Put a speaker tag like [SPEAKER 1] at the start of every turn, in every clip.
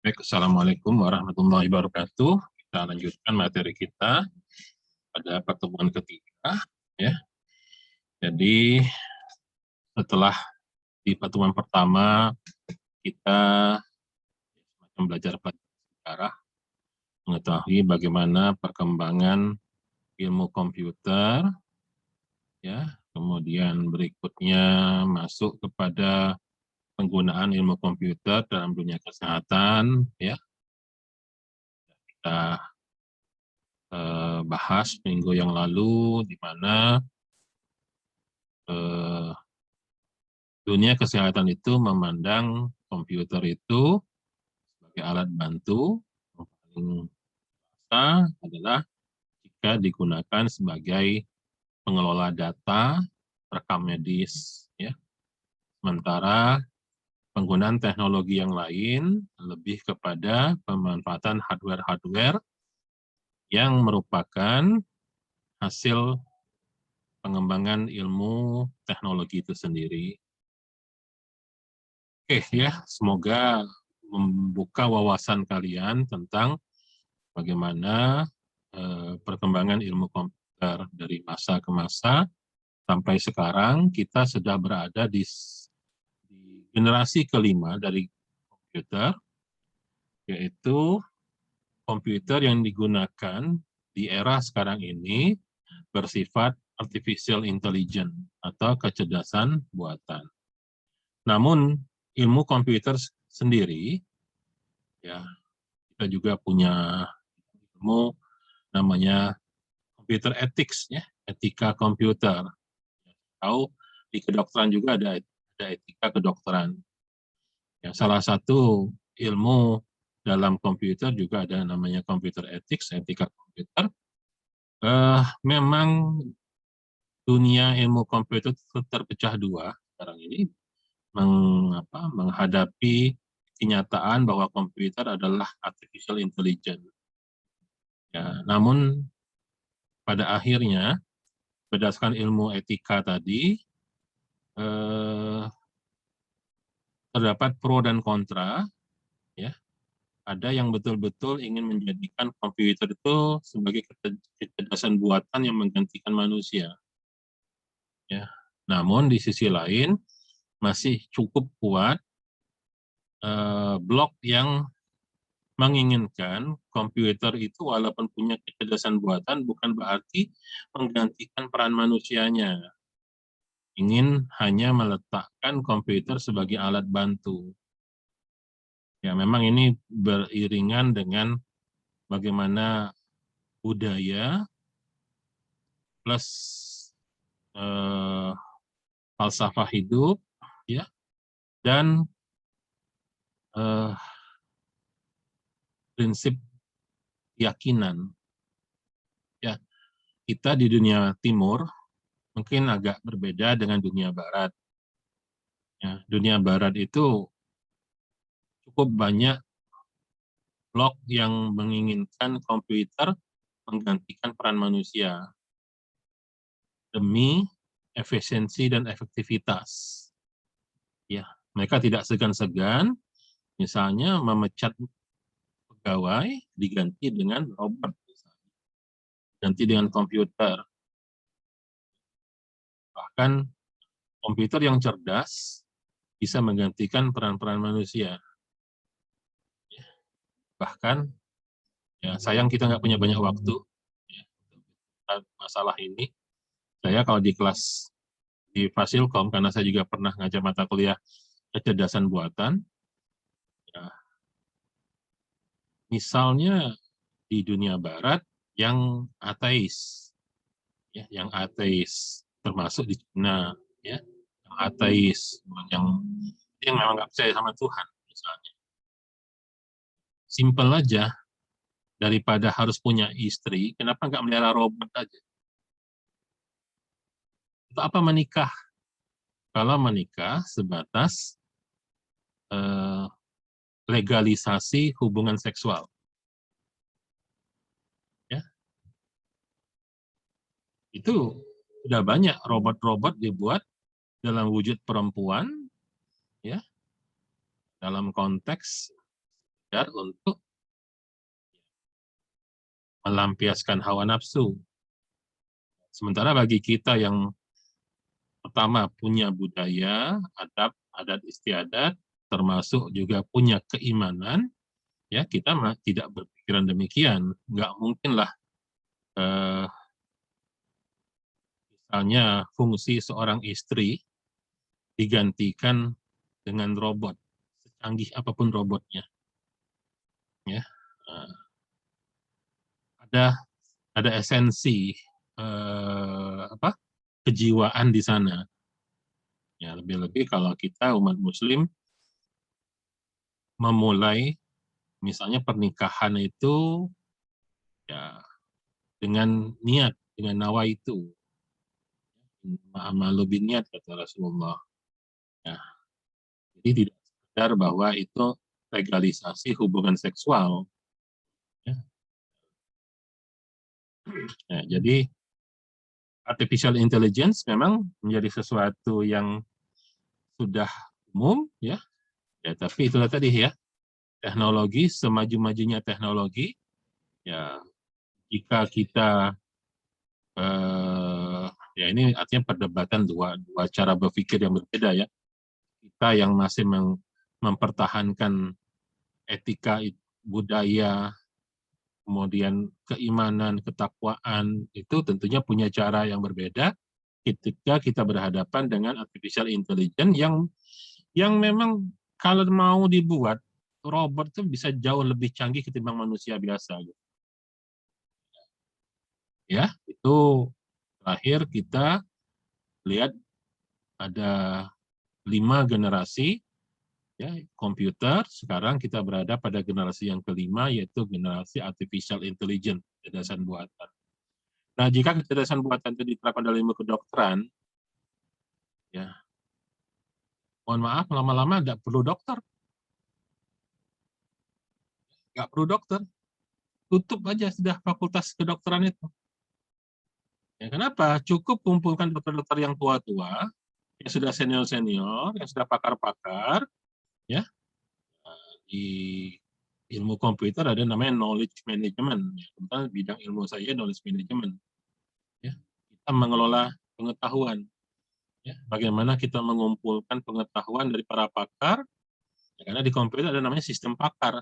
[SPEAKER 1] Baik, Assalamualaikum warahmatullahi wabarakatuh. Kita lanjutkan materi kita pada pertemuan ketiga. Ya. Jadi setelah di pertemuan pertama kita belajar sejarah, mengetahui bagaimana perkembangan ilmu komputer, ya. Kemudian berikutnya masuk kepada penggunaan ilmu komputer dalam dunia kesehatan, ya. Kita bahas minggu yang lalu di mana dunia kesehatan itu memandang komputer itu sebagai alat bantu yang paling biasa adalah jika digunakan sebagai pengelola data rekam medis, ya. Sementara penggunaan teknologi yang lain lebih kepada pemanfaatan hardware-hardware yang merupakan hasil pengembangan ilmu teknologi itu sendiri. Oke, ya, semoga membuka wawasan kalian tentang bagaimana perkembangan ilmu komputer dari masa ke masa sampai sekarang kita sudah berada di generasi kelima dari komputer, yaitu komputer yang digunakan di era sekarang ini bersifat artificial intelligence atau kecerdasan buatan. Namun ilmu komputer sendiri, ya, kita juga punya ilmu namanya computer ethics, ya, etika komputer. Tahu di kedokteran juga ada etika kedokteran. Ya, salah satu ilmu dalam komputer juga ada namanya computer ethics, etika komputer. Memang dunia ilmu komputer terpecah dua sekarang ini, menghadapi kenyataan bahwa komputer adalah artificial intelligence. Ya, namun pada akhirnya berdasarkan ilmu etika tadi terdapat pro dan kontra, ya. Ada yang betul-betul ingin menjadikan komputer itu sebagai kecerdasan buatan yang menggantikan manusia, ya. Namun di sisi lain masih cukup kuat blok yang menginginkan komputer itu walaupun punya kecerdasan buatan bukan berarti menggantikan peran manusianya. Ingin hanya meletakkan komputer sebagai alat bantu. Ya, memang ini beriringan dengan bagaimana budaya plus falsafah hidup, ya, dan prinsip keyakinan. Ya, kita di dunia timur mungkin agak berbeda dengan dunia barat. Ya, dunia barat itu cukup banyak blok yang menginginkan komputer menggantikan peran manusia demi efisiensi dan efektivitas. Ya, mereka tidak segan-segan, misalnya memecat pegawai diganti dengan robot, ganti dengan komputer. Bahkan komputer yang cerdas bisa menggantikan peran-peran manusia. Bahkan, ya, sayang kita nggak punya banyak waktu, ya, masalah ini. Saya kalau di kelas di Fasilkom, karena saya juga pernah ngajar mata kuliah kecerdasan buatan, ya, misalnya di dunia barat yang ateis, ya, yang ateis termasuk di China, ya, yang ateis, yang memang nggak percaya sama Tuhan, misalnya. Simpel aja, daripada harus punya istri, kenapa nggak melihara robot aja? Untuk apa menikah? Kalau menikah sebatas legalisasi hubungan seksual, ya, itu sudah banyak robot-robot dibuat dalam wujud perempuan, ya, dalam konteks sekedar untuk melampiaskan hawa nafsu. Sementara bagi kita yang pertama punya budaya, adat istiadat, termasuk juga punya keimanan, ya kita tidak berpikiran demikian. Nggak mungkinlah misalnya fungsi seorang istri digantikan dengan robot, secanggih apapun robotnya. Ya, ada esensi kejiwaan di sana. Ya, lebih-lebih kalau kita umat Muslim memulai misalnya pernikahan itu ya dengan niat, dengan nawaitu. Amalu biniat kata Rasulullah. Ya, jadi tidak sekedar bahwa itu legalisasi hubungan seksual. Ya. Ya, jadi artificial intelligence memang menjadi sesuatu yang sudah umum, ya. Ya, tapi itulah tadi ya, teknologi semaju-majunya teknologi, ya jika kita ya ini artinya perdebatan dua cara berpikir yang berbeda ya. Kita yang masih mempertahankan etika budaya, kemudian keimanan, ketakwaan, itu tentunya punya cara yang berbeda ketika kita berhadapan dengan artificial intelligence yang memang kalau mau dibuat robot itu bisa jauh lebih canggih ketimbang manusia biasa. Ya, itu terakhir kita lihat ada 5 generasi ya komputer. Sekarang kita berada pada generasi yang kelima, yaitu generasi artificial intelligence, kecerdasan buatan. Nah, jika kecerdasan buatan itu diterapkan dalam ilmu kedokteran, ya mohon maaf, lama-lama nggak perlu dokter, nggak perlu dokter, tutup aja sudah fakultas kedokteran itu. Ya, kenapa? Cukup kumpulkan dokter-dokter yang tua-tua, yang sudah senior-senior, yang sudah pakar-pakar, ya di ilmu komputer ada namanya knowledge management. Ya, tentang bidang ilmu saya knowledge management. Ya, kita mengelola pengetahuan. Ya, bagaimana kita mengumpulkan pengetahuan dari para pakar? Ya, karena di komputer ada namanya sistem pakar.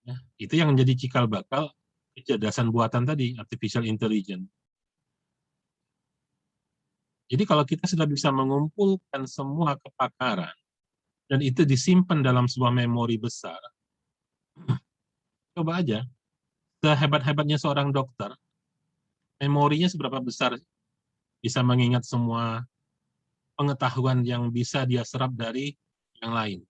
[SPEAKER 1] Ya, itu yang menjadi cikal bakal kecerdasan buatan tadi, artificial intelligence. Jadi kalau kita sudah bisa mengumpulkan semua kepakaran dan itu disimpan dalam sebuah memori besar, coba aja, sehebat-hebatnya seorang dokter, memorinya seberapa besar bisa mengingat semua pengetahuan yang bisa dia serap dari yang lain.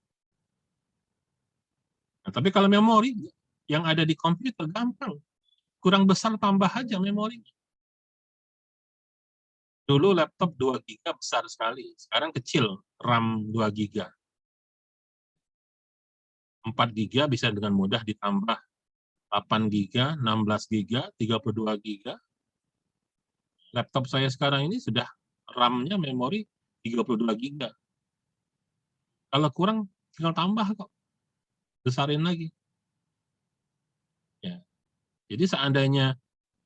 [SPEAKER 1] Nah, tapi kalau memori yang ada di komputer gampang, kurang besar tambah aja memori. Dulu laptop 2 giga besar sekali, sekarang kecil, RAM 2 giga. 4 giga bisa dengan mudah ditambah 8 giga, 16 giga, 32 giga. Laptop saya sekarang ini sudah RAM-nya memori 32 giga. Kalau kurang tinggal tambah kok, besarin lagi. Ya. Jadi seandainya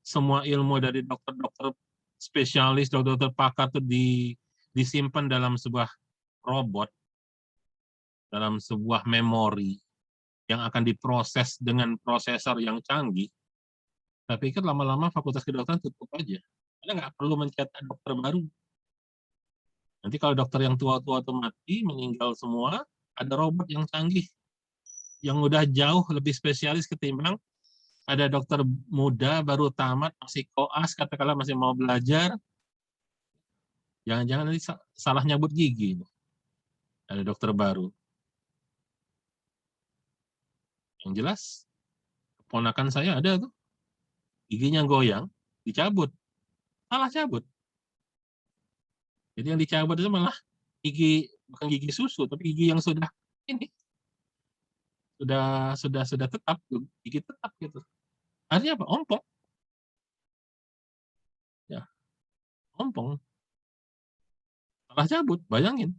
[SPEAKER 1] semua ilmu dari dokter-dokter spesialis, dokter-dokter pakar itu disimpan dalam sebuah robot, dalam sebuah memori yang akan diproses dengan prosesor yang canggih, saya pikir lama-lama fakultas kedokteran tutup aja. Karena nggak perlu mencetak dokter baru. Nanti kalau dokter yang tua-tua itu mati, meninggal semua, ada robot yang canggih, yang udah jauh lebih spesialis ketimbang ada dokter muda baru tamat, masih koas, katakanlah masih mau belajar, jangan-jangan nanti salah nyabut gigi. Ada dokter baru. Yang jelas, keponakan saya ada tuh, giginya goyang, dicabut. Salah cabut. Jadi yang dicabut itu malah gigi, bukan gigi susu, tapi gigi yang sudah ini, sudah tetap, gigi tetap gitu. Artinya apa? Ompong. Ya, ompong. Salah cabut, bayangin.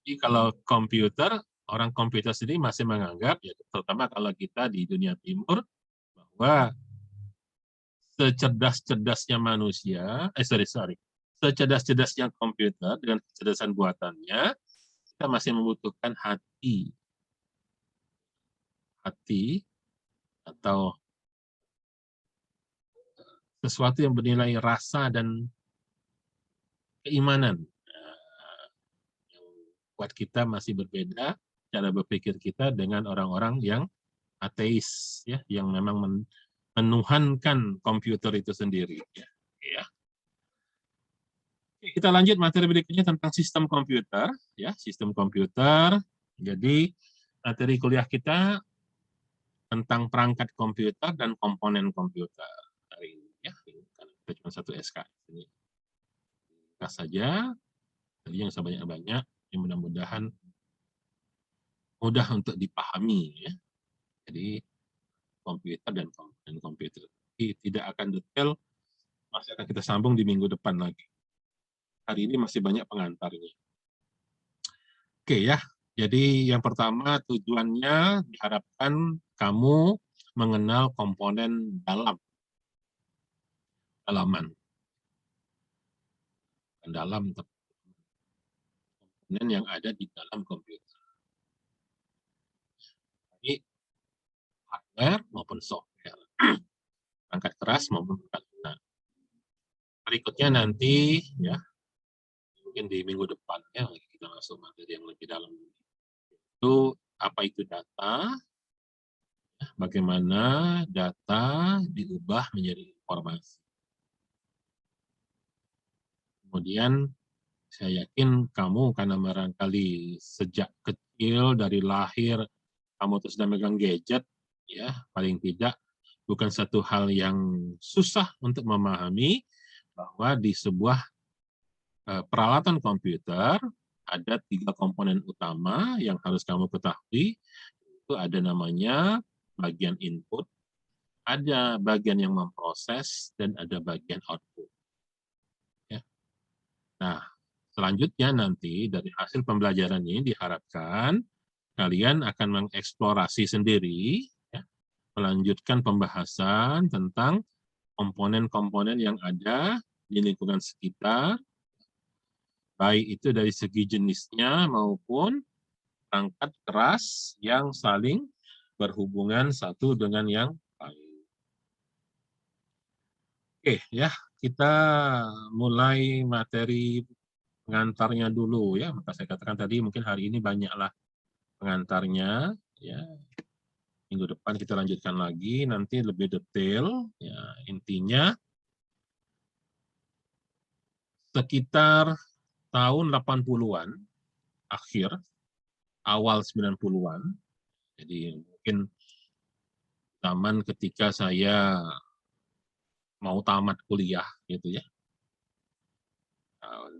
[SPEAKER 1] Jadi kalau komputer, orang komputer sendiri masih menganggap, ya, terutama kalau kita di dunia timur, bahwa secerdas-cerdasnya manusia, secerdas-cerdasnya komputer dengan kecerdasan buatannya, kita masih membutuhkan hati atau sesuatu yang bernilai rasa dan keimanan. Yang buat kita masih berbeda cara berpikir kita dengan orang-orang yang ateis, ya, yang memang menuhankan komputer itu sendiri. Ya. Kita lanjut materi berikutnya tentang sistem komputer. Ya, sistem komputer. Jadi materi kuliah kita tentang perangkat komputer dan komponen komputer hari ini. Ya, karena kita cuma satu SK. Ini saja. Tadi yang sebanyak-banyak, yang mudah-mudahan mudah untuk dipahami. Ya. Jadi komputer dan komponen komputer. Jadi, tidak akan detail, masih akan kita sambung di minggu depan lagi. Hari ini masih banyak pengantarnya. Oke ya, jadi yang pertama tujuannya diharapkan kamu mengenal komponen dalaman. Dalam komponen yang ada di dalam komputer. Jadi hardware maupun software. Perangkat keras maupun perangkat lunak. Berikutnya nanti ya, mungkin di minggu depan ya kita masuk materi yang lebih dalam. Itu apa itu data, bagaimana data diubah menjadi informasi. Kemudian saya yakin kamu karena barangkali sejak kecil dari lahir kamu terus sudah megang gadget, ya paling tidak bukan satu hal yang susah untuk memahami bahwa di sebuah peralatan komputer ada 3 komponen utama yang harus kamu ketahui. Itu ada namanya bagian input, ada bagian yang memproses, dan ada bagian output. Ya. Nah, selanjutnya nanti dari hasil pembelajaran ini diharapkan kalian akan mengeksplorasi sendiri, ya, melanjutkan pembahasan tentang komponen-komponen yang ada di lingkungan sekitar, baik itu dari segi jenisnya maupun perangkat keras yang saling berhubungan satu dengan yang lain. Oke, ya, kita mulai materi pengantarnya dulu ya. Maka saya katakan tadi mungkin hari ini banyaklah pengantarnya ya. Minggu depan kita lanjutkan lagi nanti lebih detail ya. Intinya sekitar tahun 80-an akhir, awal 90-an. Jadi mungkin zaman ketika saya mau tamat kuliah gitu ya.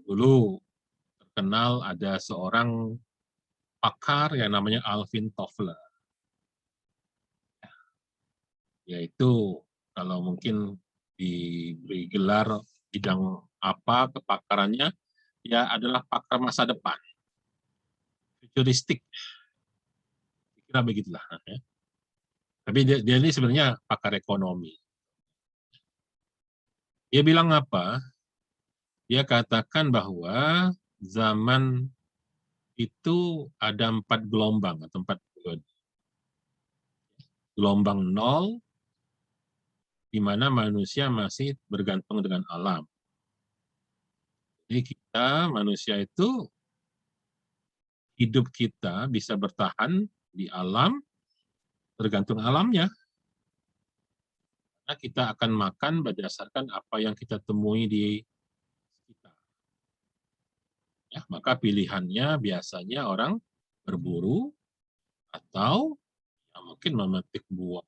[SPEAKER 1] Dulu terkenal ada seorang pakar yang namanya Alvin Toffler. Yaitu kalau mungkin diberi gelar bidang apa kepakarannya, ya adalah pakar masa depan. Futuristik. Kira begitulah. Ya. Tapi dia ini sebenarnya pakar ekonomi. Dia bilang apa? Dia katakan bahwa zaman itu ada 4 gelombang atau 4 periode. Gelombang 0, di mana manusia masih bergantung dengan alam. Jadi kita, manusia itu, hidup kita bisa bertahan di alam, tergantung alamnya. Karena kita akan makan berdasarkan apa yang kita temui di sekitar. Ya, maka pilihannya biasanya orang berburu atau ya mungkin memetik buah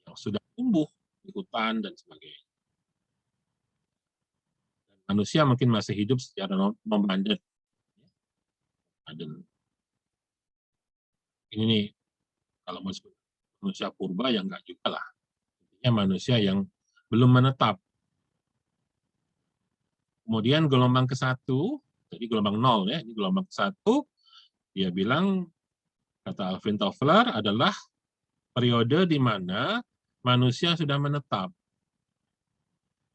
[SPEAKER 1] yang sudah tumbuh di hutan dan sebagainya. Dan manusia mungkin masih hidup secara nomaden. Ini nih, kalau manusia purba ya enggak juga lah. Intinya manusia yang belum menetap. Kemudian gelombang ke-1, jadi gelombang 0 ya, ini gelombang ke-1, Dia bilang, kata Alvin Toffler, adalah periode di mana manusia sudah menetap.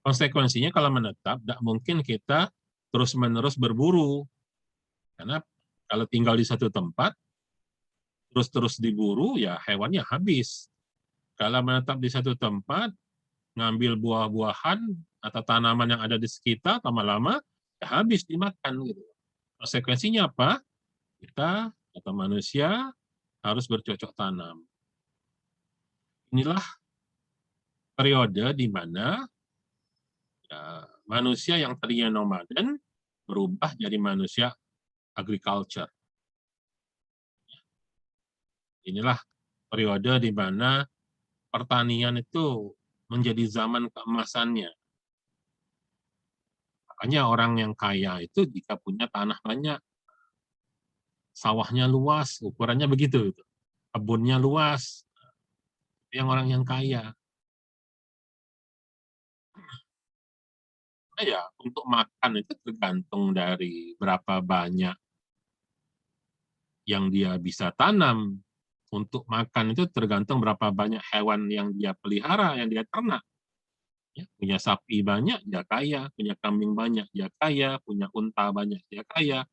[SPEAKER 1] Konsekuensinya kalau menetap, tidak mungkin kita terus-menerus berburu. Karena kalau tinggal di satu tempat, terus-terus diburu, ya hewannya habis. Kalau menetap di satu tempat, ngambil buah-buahan atau tanaman yang ada di sekitar, lama-lama ya habis dimakan. Gitu. Konsekuensinya apa? Kita atau manusia harus bercocok tanam. Inilah periode di mana ya, manusia yang tadinya nomaden berubah jadi manusia agriculture. Inilah periode di mana pertanian itu menjadi zaman keemasannya. Makanya orang yang kaya itu jika punya tanah banyak, sawahnya luas, ukurannya begitu, kebunnya luas, yang orang yang kaya. Nah, ya, untuk makan itu tergantung dari berapa banyak yang dia bisa tanam. Untuk makan itu tergantung berapa banyak hewan yang dia pelihara, yang dia ternak. Ya, punya sapi banyak, dia kaya. Punya kambing banyak, dia kaya. Punya unta banyak, dia kaya.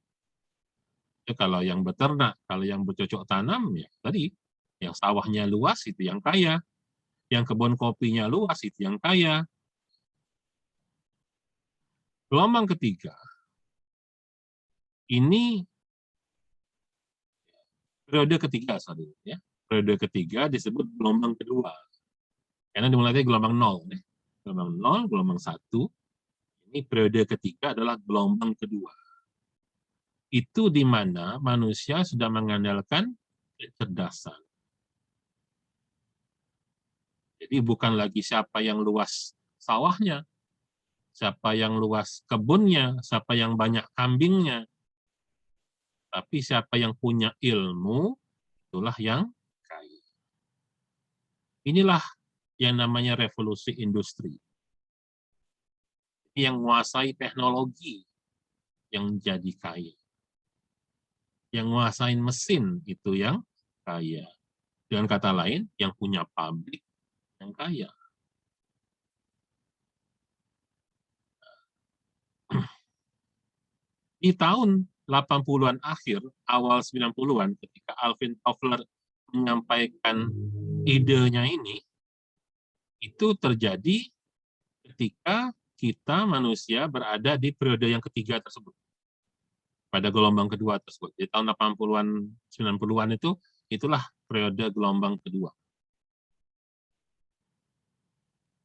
[SPEAKER 1] Ya, kalau yang beternak, kalau yang bercocok tanam, ya tadi, yang sawahnya luas itu yang kaya. Yang kebun kopinya luas itu yang kaya. Gelombang ketiga, ini periode ketiga, sorry, ya. Periode ketiga disebut gelombang kedua. Karena dimulai dari gelombang 0. Ya. Gelombang 0, gelombang 1. Ini periode ketiga adalah gelombang kedua. Itu di mana manusia sudah mengandalkan kecerdasan. Jadi bukan lagi siapa yang luas sawahnya, siapa yang luas kebunnya, siapa yang banyak kambingnya, tapi siapa yang punya ilmu, itulah yang kaya. Inilah yang namanya revolusi industri. Yang menguasai teknologi yang jadi kaya. Yang menguasai mesin itu yang kaya. Dengan kata lain, yang punya pabrik yang kaya. Di tahun 80-an akhir, awal 90-an, ketika Alvin Toffler menyampaikan idenya ini, itu terjadi ketika kita manusia berada di periode yang ketiga tersebut. Pada gelombang kedua tersebut. Di tahun 80-an, 90-an itu, itulah periode gelombang kedua.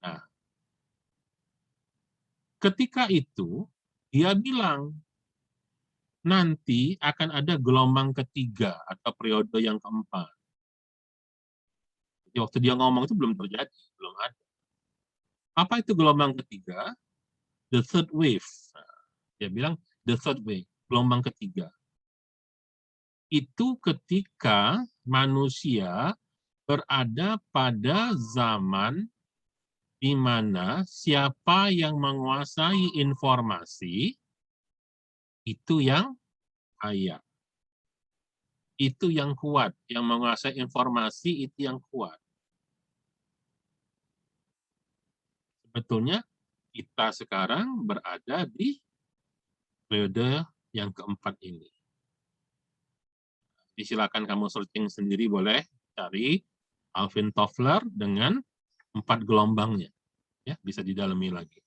[SPEAKER 1] Nah, ketika itu, dia bilang, nanti akan ada gelombang ketiga atau periode yang keempat. Jadi waktu dia ngomong itu belum terjadi, belum ada. Apa itu gelombang ketiga? The third wave. Dia bilang the third wave, gelombang ketiga. Itu ketika manusia berada pada zaman di mana siapa yang menguasai informasi itu yang kaya. Itu yang kuat, yang menguasai informasi itu yang kuat. Sebetulnya kita sekarang berada di periode yang keempat ini. Silakan kamu searching sendiri, boleh cari Alvin Toffler dengan 4 gelombangnya. Ya, bisa didalami lagi.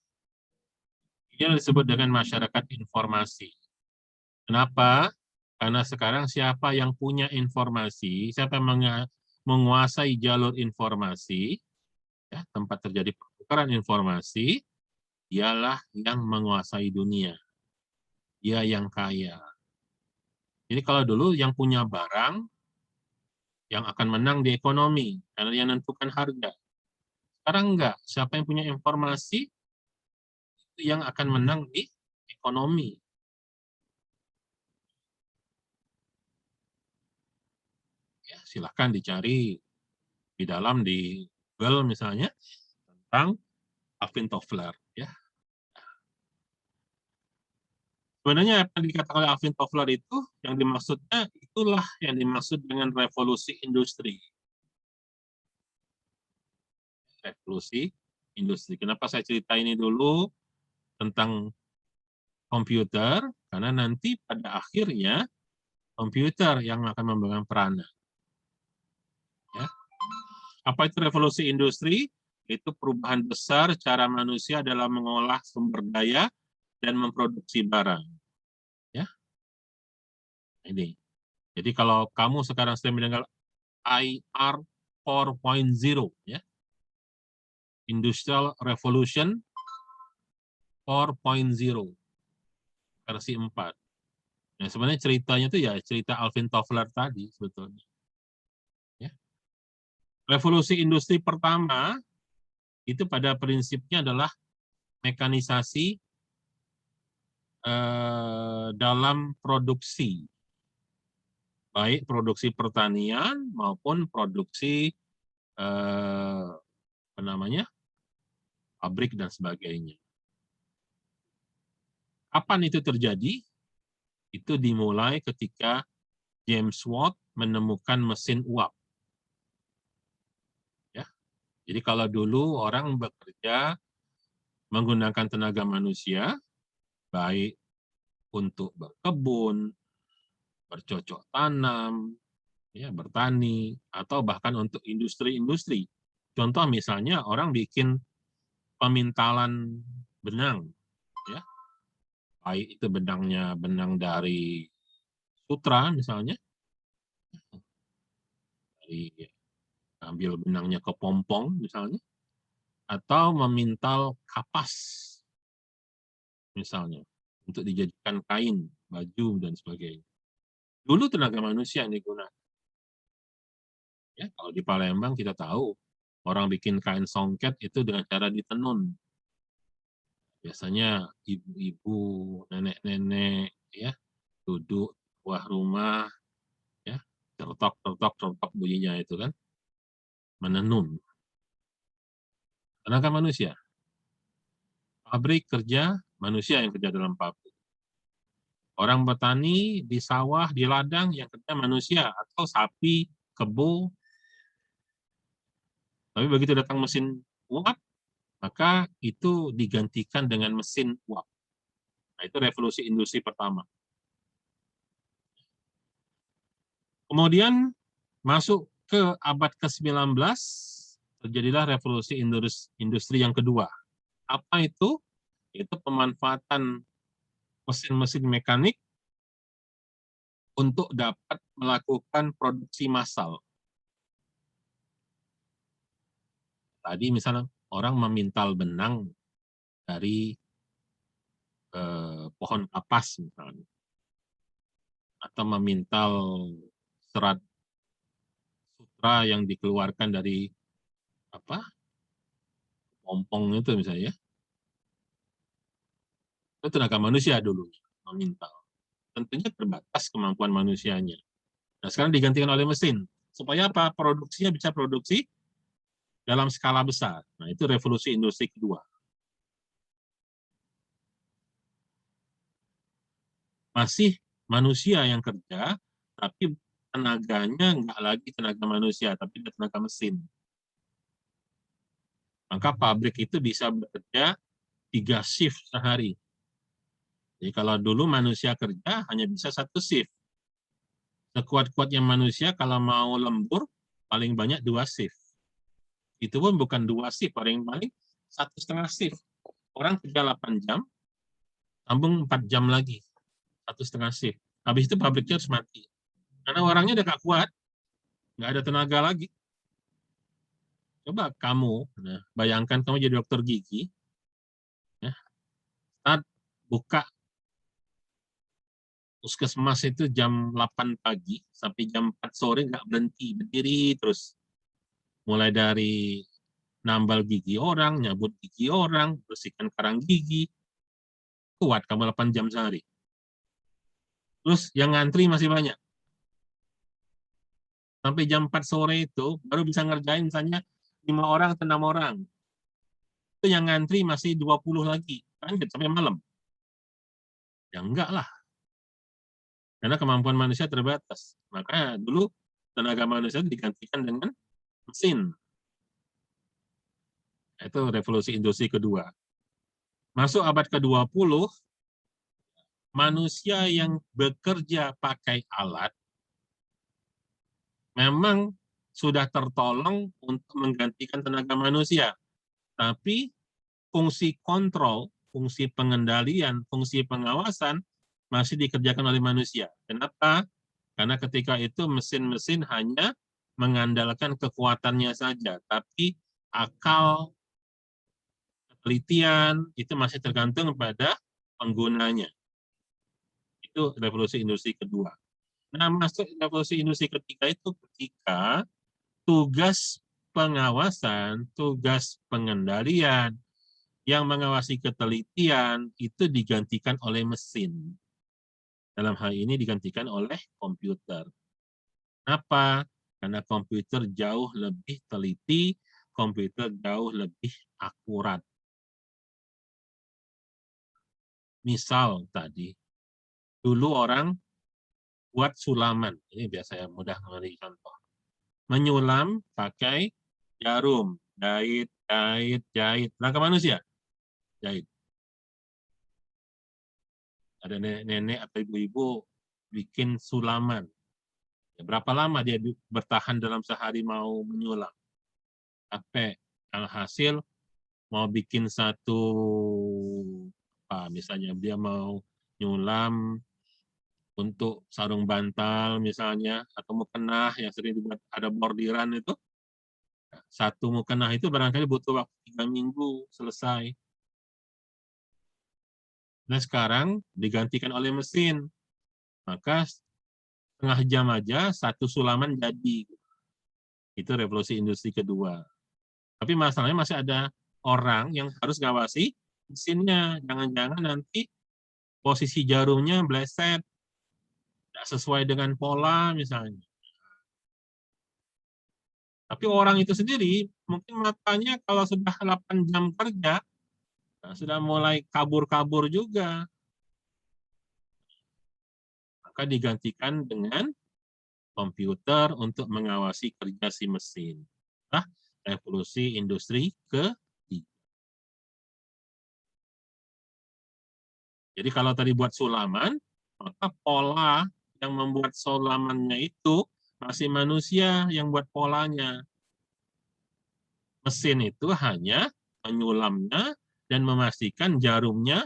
[SPEAKER 1] Ini yang disebut dengan masyarakat informasi. Kenapa? Karena sekarang siapa yang punya informasi, siapa yang menguasai jalur informasi, ya, tempat terjadi pertukaran informasi, dialah yang menguasai dunia. Dia yang kaya. Jadi kalau dulu yang punya barang, yang akan menang di ekonomi, karena dia menentukan harga. Sekarang enggak. Siapa yang punya informasi, itu yang akan menang di ekonomi. Ya, silahkan dicari di dalam di Google misalnya tentang Alvin Toffler. Ya. Sebenarnya apa yang dikatakan oleh Alvin Toffler itu, yang dimaksudnya itulah yang dimaksud dengan revolusi industri. Revolusi industri. Kenapa saya cerita ini dulu tentang komputer? Karena nanti pada akhirnya komputer yang akan memegang peranan. Ya. Apa itu revolusi industri? Itu perubahan besar cara manusia dalam mengolah sumber daya dan memproduksi barang. Ya, ini. Jadi kalau kamu sekarang sedang mendengar IR 4.0, ya, Industrial Revolution 4.0 versi 4. Nah, sebenarnya ceritanya itu ya cerita Alvin Toffler tadi sebetulnya. Ya. Revolusi industri pertama itu pada prinsipnya adalah mekanisasi dalam produksi, baik produksi pertanian maupun produksi apa namanya, pabrik dan sebagainya. Kapan itu terjadi? Itu dimulai ketika James Watt menemukan mesin uap. Ya. Jadi kalau dulu orang bekerja menggunakan tenaga manusia, baik untuk berkebun, bercocok tanam, ya, bertani, atau bahkan untuk industri-industri. Contoh misalnya orang bikin pemintalan benang, ya, baik itu benangnya benang dari sutra misalnya, dari ambil benangnya ke pompong misalnya, atau memintal kapas misalnya untuk dijadikan kain, baju dan sebagainya. Dulu tenaga manusia yang digunakan. Ya, kalau di Palembang kita tahu orang bikin kain songket itu dengan cara ditenun. Biasanya ibu-ibu, nenek-nenek, ya, duduk buah rumah, ya, tertok bunyinya itu kan, menenun. Tenaga manusia. Pabrik kerja, manusia yang kerja dalam pabrik. Orang bertani di sawah, di ladang, yang kerja manusia, atau sapi, kebo. Tapi begitu datang mesin uap, maka itu digantikan dengan mesin uap. Nah, itu revolusi industri pertama. Kemudian masuk ke abad ke-19, terjadilah revolusi industri yang kedua. Apa itu? Itu pemanfaatan mesin-mesin mekanik untuk dapat melakukan produksi massal. Tadi misalnya orang memintal benang dari pohon kapas misalnya, atau memintal serat sutra yang dikeluarkan dari apa pompong itu misalnya, itu tenaga manusia dulu memintal. Tentunya terbatas kemampuan manusianya. Nah, sekarang digantikan oleh mesin. Supaya apa? Produksinya bisa produksi dalam skala besar. Nah, itu revolusi industri kedua. Masih manusia yang kerja, tapi tenaganya nggak lagi tenaga manusia, tapi tenaga mesin. Maka pabrik itu bisa bekerja 3 shift sehari. Jadi kalau dulu manusia kerja hanya bisa 1 shift. Sekuat-kuatnya manusia kalau mau lembur, paling banyak 2 shift. Itu pun bukan 2 shift, paling-paling 1,5 shift. Orang kerja 8 jam, sambung 4 jam lagi, 1,5 shift. Habis itu pabriknya harus mati. Karena orangnya udah gak kuat, nggak ada tenaga lagi. Coba kamu, nah, bayangkan kamu jadi dokter gigi, ya, saat buka puskesmas itu jam 8 pagi sampai jam 4 sore nggak berhenti, berdiri terus. Mulai dari nambal gigi orang, nyabut gigi orang, bersihkan karang gigi. Kuat kamu 8 jam sehari. Terus yang ngantri masih banyak. Sampai jam 4 sore itu baru bisa ngerjain misalnya 5 orang atau 6 orang. Itu yang ngantri masih 20 lagi. Lanjut sampai malam. Ya enggak lah, karena kemampuan manusia terbatas. Maka dulu tenaga manusia digantikan dengan mesin. Itu revolusi industri kedua. Masuk abad ke-20, manusia yang bekerja pakai alat memang sudah tertolong untuk menggantikan tenaga manusia. Tapi fungsi kontrol, fungsi pengendalian, fungsi pengawasan masih dikerjakan oleh manusia. Kenapa? Karena ketika itu mesin-mesin hanya mengandalkan kekuatannya saja, tapi akal, penelitian itu masih tergantung pada penggunanya. Itu revolusi industri kedua. Nah, masuk revolusi industri ketiga itu ketika tugas pengawasan, tugas pengendalian, yang mengawasi ketelitian itu digantikan oleh mesin. Dalam hal ini digantikan oleh komputer. Kenapa? Karena komputer jauh lebih teliti, komputer jauh lebih akurat. Misal tadi, dulu orang buat sulaman. Ini biasa ya, mudah mengenai contoh. Menyulam pakai jarum, jahit, jahit, jahit. Langkah manusia, jahit. Ada nenek-nenek atau ibu-ibu bikin sulaman. Ya, berapa lama dia bertahan dalam sehari mau menyulam? Sampai hasil mau bikin satu, misalnya dia mau nyulam untuk sarung bantal misalnya, atau mukena yang sering dibuat ada bordiran itu, satu mukena itu barangkali butuh waktu 3 minggu selesai. Nah sekarang digantikan oleh mesin, maka setengah jam aja satu sulaman jadi. Itu revolusi industri kedua. Tapi masalahnya masih ada orang yang harus ngawasi mesinnya. Jangan-jangan nanti posisi jarumnya bleset, tidak sesuai dengan pola misalnya. Tapi orang itu sendiri, mungkin matanya kalau sudah 8 jam kerja, sudah mulai kabur-kabur juga. Maka digantikan dengan komputer untuk mengawasi kerja si mesin. Nah, revolusi industri ketiga. Jadi kalau tadi buat sulaman, maka pola yang membuat sulamannya itu masih manusia yang buat polanya. Mesin itu hanya menyulamnya dan memastikan jarumnya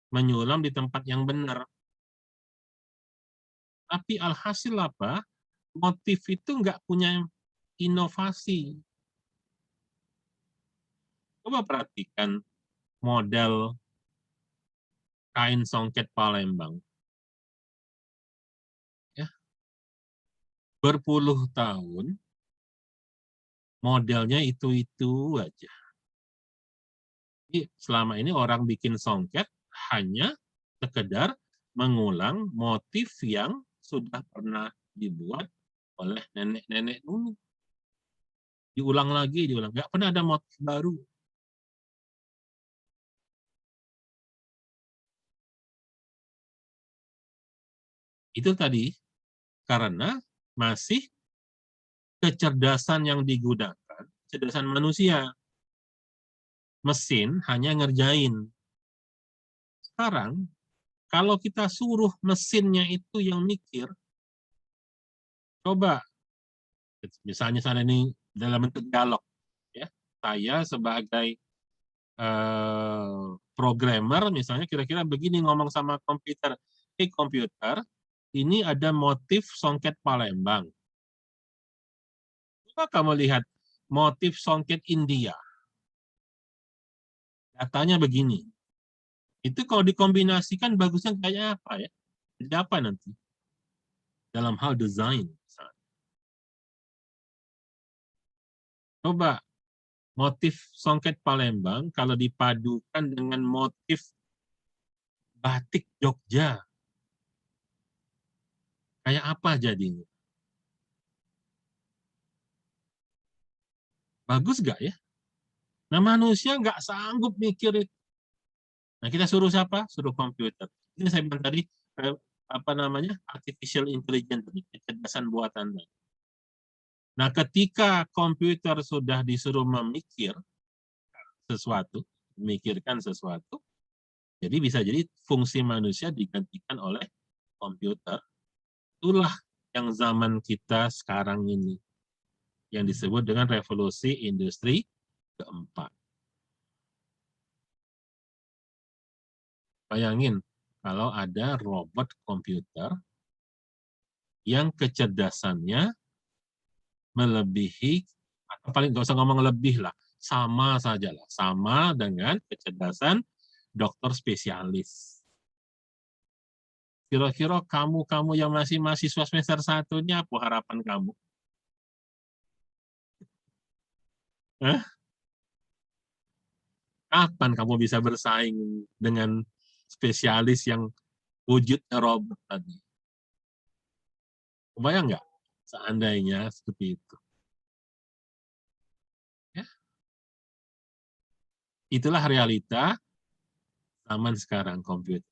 [SPEAKER 1] menyulam di tempat yang benar. Tapi alhasil apa? Motif itu nggak punya inovasi. Coba perhatikan model kain songket Palembang. Ya, berpuluh tahun modelnya itu-itu aja. Jadi selama ini orang bikin songket hanya sekedar mengulang motif yang sudah pernah dibuat oleh nenek-nenek dulu. Diulang lagi, diulang. Nggak pernah ada motif baru. Itu tadi karena masih kecerdasan yang digunakan, kecerdasan manusia. Mesin hanya ngerjain. Sekarang, kalau kita suruh mesinnya itu yang mikir, coba, misalnya sana ini dalam bentuk dialog, ya, saya sebagai programmer, misalnya kira-kira begini ngomong sama komputer, komputer, ini ada motif songket Palembang. Coba kamu lihat motif songket India. Datanya begini. Itu kalau dikombinasikan bagusnya kayak apa ya? Jadi apa nanti? Dalam hal desain. Coba motif songket Palembang kalau dipadukan dengan motif batik Jogja. Kayak apa jadinya? Bagus nggak ya? Nah manusia nggak sanggup mikir itu. Nah, kita suruh siapa? Suruh komputer. Ini saya bilang tadi, apa namanya, artificial intelligence, kecerdasan buatan. Nah, ketika komputer sudah disuruh memikirkan sesuatu, jadi bisa jadi fungsi manusia digantikan oleh komputer. Itulah yang zaman kita sekarang ini, yang disebut dengan revolusi industri keempat. Bayangin, kalau ada robot komputer yang kecerdasannya melebihi, atau paling nggak usah ngomong lebih lah, sama saja lah, sama dengan kecerdasan dokter spesialis. Kira-kira kamu yang masih mahasiswa semester 1 ini apa harapan kamu? Hah? Kapan kamu bisa bersaing dengan spesialis yang wujudnya robot tadi? Kebayang nggak? Seandainya seperti itu. Ya, itulah realita zaman sekarang komputer.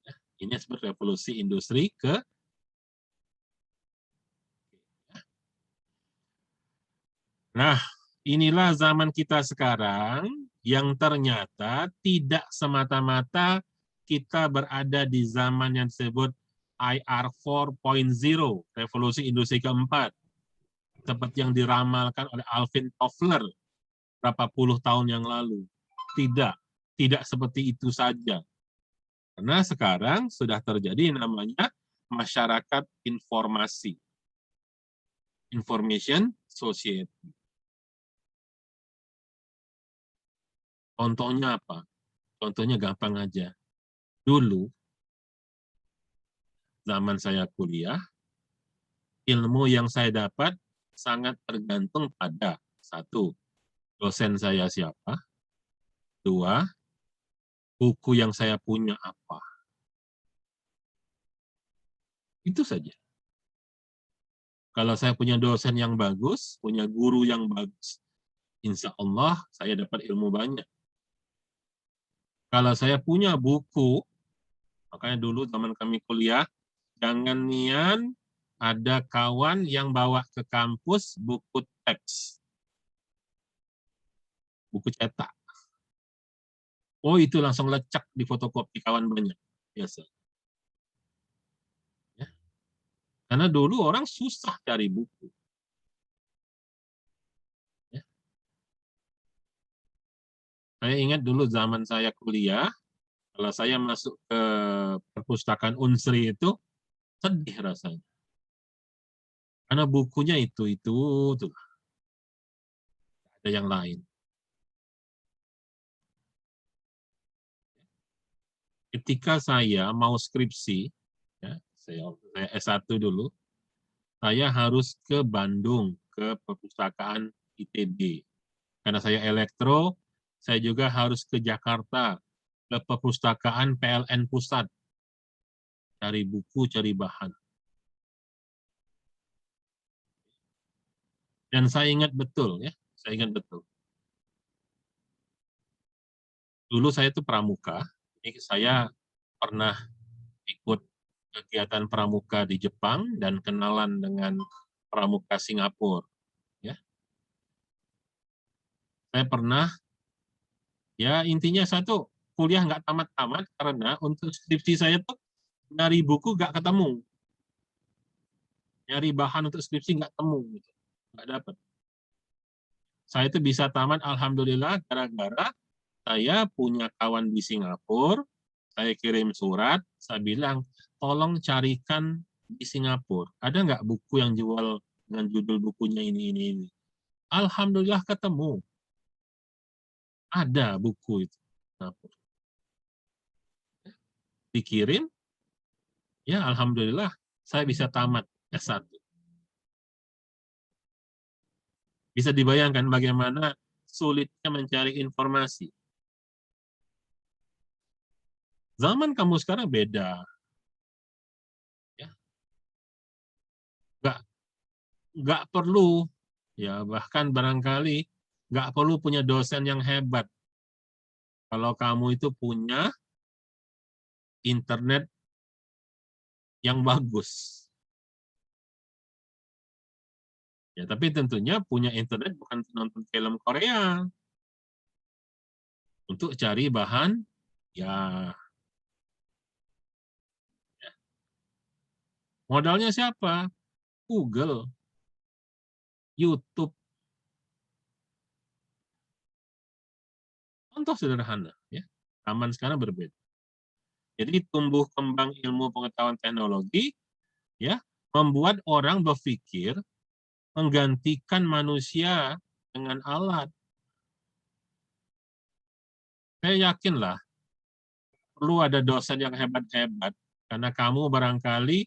[SPEAKER 1] Ya, ini disebut revolusi industri ke. Nah, inilah zaman kita sekarang yang ternyata tidak semata-mata kita berada di zaman yang disebut IR 4.0, revolusi industri keempat, seperti yang diramalkan oleh Alvin Toffler berapa puluh tahun yang lalu. Tidak, tidak seperti itu saja. Karena sekarang sudah terjadi namanya masyarakat informasi, information society. Contohnya apa? Contohnya gampang aja. Dulu, zaman saya kuliah, ilmu yang saya dapat sangat tergantung pada satu, dosen saya siapa, dua, buku yang saya punya apa. Itu saja. Kalau saya punya dosen yang bagus, punya guru yang bagus, insya Allah saya dapat ilmu banyak. Kalau saya punya buku, makanya dulu zaman kami kuliah, jangan nian ada kawan yang bawa ke kampus buku teks, buku cetak. Oh, itu langsung lecak di fotokopi kawan banyak. Biasa. Ya. Karena dulu orang susah cari buku. Ya. Saya ingat dulu zaman saya kuliah, kalau saya masuk ke perpustakaan Unsri itu, sedih rasanya. Karena bukunya itu tuh. Ada yang lain. Ketika saya mau skripsi, ya, saya S1 dulu, saya harus ke Bandung, ke perpustakaan ITB. Karena saya elektro, saya juga harus ke Jakarta, ke perpustakaan PLN Pusat, cari buku, cari bahan. Dan saya ingat betul, ya, saya ingat betul. Dulu saya itu pramuka, jadi saya pernah ikut kegiatan pramuka di Jepang dan kenalan dengan pramuka Singapura. Ya, saya pernah, ya intinya satu, kuliah nggak tamat-tamat karena untuk skripsi saya tuh nyari buku nggak ketemu, nyari bahan untuk skripsi nggak temu, gitu. Nggak dapat. Saya itu bisa tamat alhamdulillah gara-gara saya punya kawan di Singapura, saya kirim surat, saya bilang, tolong carikan di Singapura, ada nggak buku yang jual dengan judul bukunya ini. Alhamdulillah ketemu, ada buku itu. Singapura. Dikirim, ya alhamdulillah saya bisa tamat S1. Bisa dibayangkan bagaimana sulitnya mencari informasi. Zaman kamu sekarang beda. Ya. Nggak, nggak perlu, ya bahkan barangkali nggak perlu punya dosen yang hebat. kalau kamu itu punya internet yang bagus. Ya, tapi tentunya punya internet bukan nonton film Korea. Untuk cari bahan, ya modalnya siapa? Google, YouTube. Contoh sederhana, ya. Zaman sekarang berbeda. Jadi tumbuh kembang ilmu pengetahuan teknologi, ya, membuat orang berpikir menggantikan manusia dengan alat. Saya yakinlah perlu ada dosen yang hebat-hebat, karena kamu barangkali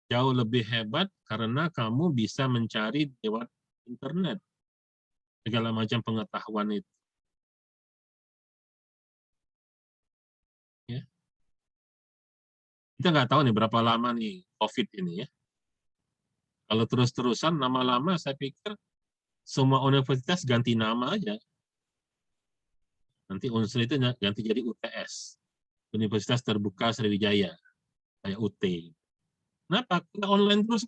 [SPEAKER 1] jauh lebih hebat karena kamu bisa mencari lewat internet segala macam pengetahuan itu. Ya. Kita nggak tahu nih berapa lama nih COVID ini ya. Kalau terus-terusan lama-lama saya pikir semua universitas ganti nama aja. Nanti Unsur itu ganti jadi UTS, Universitas Terbuka Sriwijaya, kayak UT. Kenapa? Kita online terus.